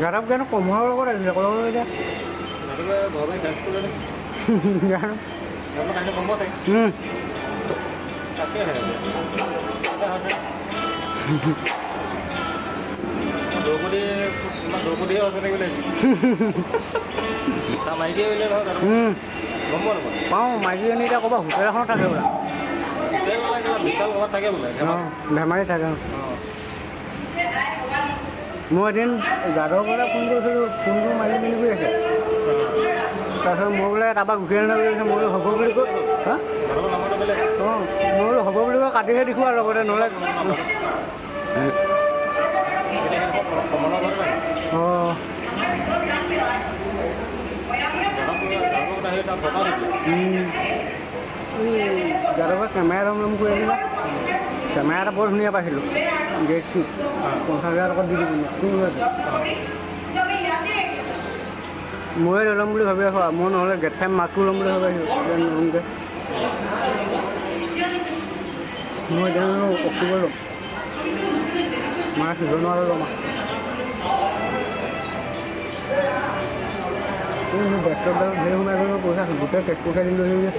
গাৰৱ কেন কমৰ লগত আহিছে কলৰ এতিয়া পাওঁ মাইকীজনী এতিয়া ক'ৰবাত হোটেল এখনত থাকে বোলে ধেমালি থাকে মই এদিন যাদৱ পৰা ফোন কৰিছিলোঁ ফোনটো মাৰি মেলি কৰি আছে তাৰপিছত মই বোলে তাৰপৰা গুচি আনিলে বুলি কৈছে মই বোলো হ'ব বুলি কৈ হা অঁ মই বোলো হ'ব বুলি কৈ কাটিহে দেখোঁ আৰু লগতে নহ'লে অঁ যাদৱে কেমেৰা ল'ম কৰি আহিলে কেমেৰা এটা বৰ ধুনীয়া পাইছিলোঁ গেটটো 50,000 টকাত দি দিবি ময়ে লৈ ল'ম বুলি ভাবি আছোঁ মই নহ'লে গেট টাইম মাকটো ল'ম বুলি ভাবি আছোঁ নতুনকৈ মই এতিয়া অক্টোবৰ ল'ম মানে ছিজনৰ ল'ম মোৰ বেগটোত ধেৰ সোমাই গ'ল পইচা গোটেই কেকটোকে দিম লৈ আহিবি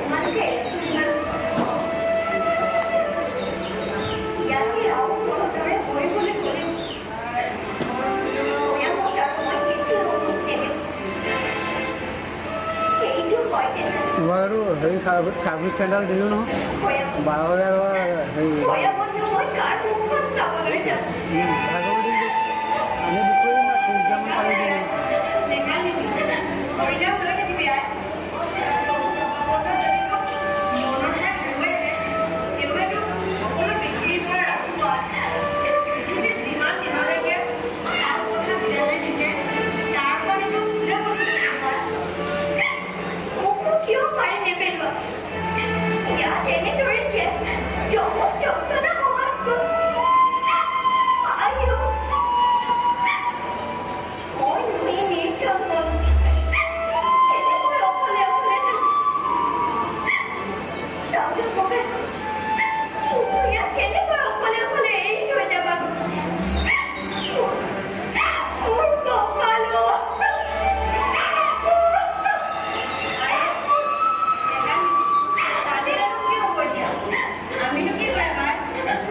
মই আৰু হেৰি ছাৰ্ভিচ চেণ্টাৰ দিলোঁ নহয় 12,000 হেৰি আমি বুক কৰিম 30,000 পাৰি দিম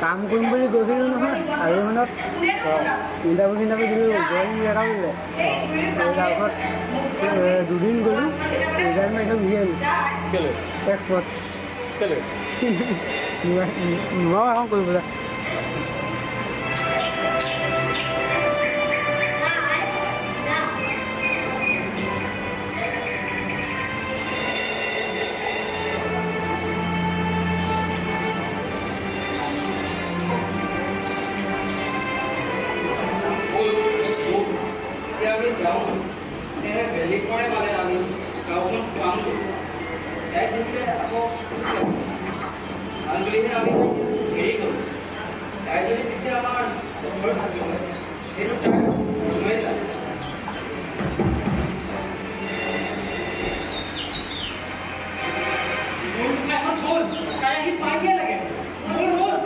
কাম কৰিম বুলি গৈছিলোঁ নহয় আৰু মানত ইণ্টাৰভিউ দিলোঁ জইন এটা বুলিলে তাৰপিছত দুদিন গ'লোঁ ৰিজাল্ট মাৰি থৈ গুচি আহিলোঁ এক্সপৰ্ট নোৱাৰোঁ এখন কৰিবলৈ লিখৰে মানে আমি গাঁওখন পামটো এক দিনতে আকৌ ভাল বুলিহে আমি হেৰি কৰোঁ তাই যদি পিছে আমাৰ ঘৰ থাকিব সেইটো তাই সময় যায় এখন গ'ল তাই আহি পাই দিয়ে লাগে মোৰ হ'ল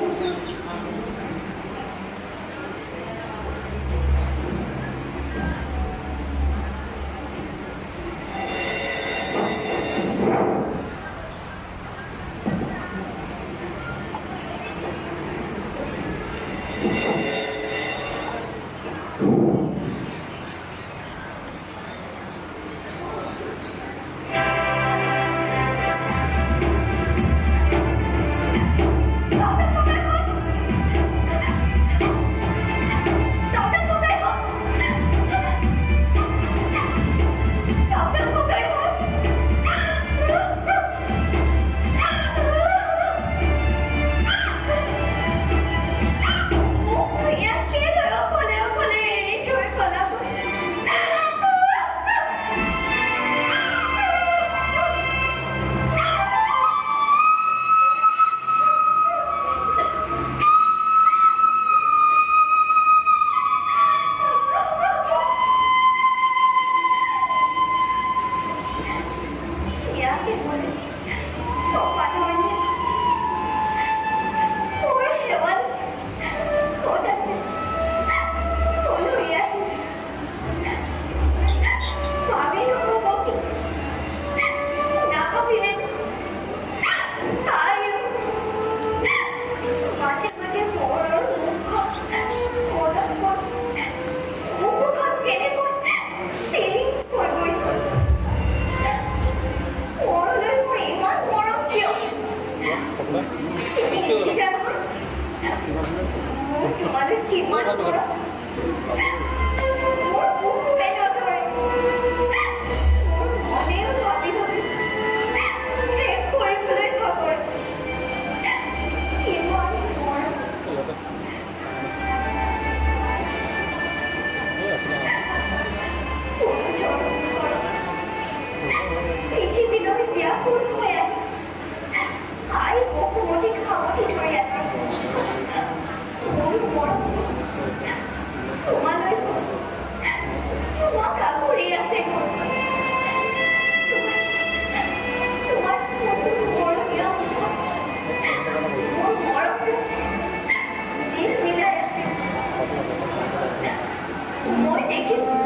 Moi,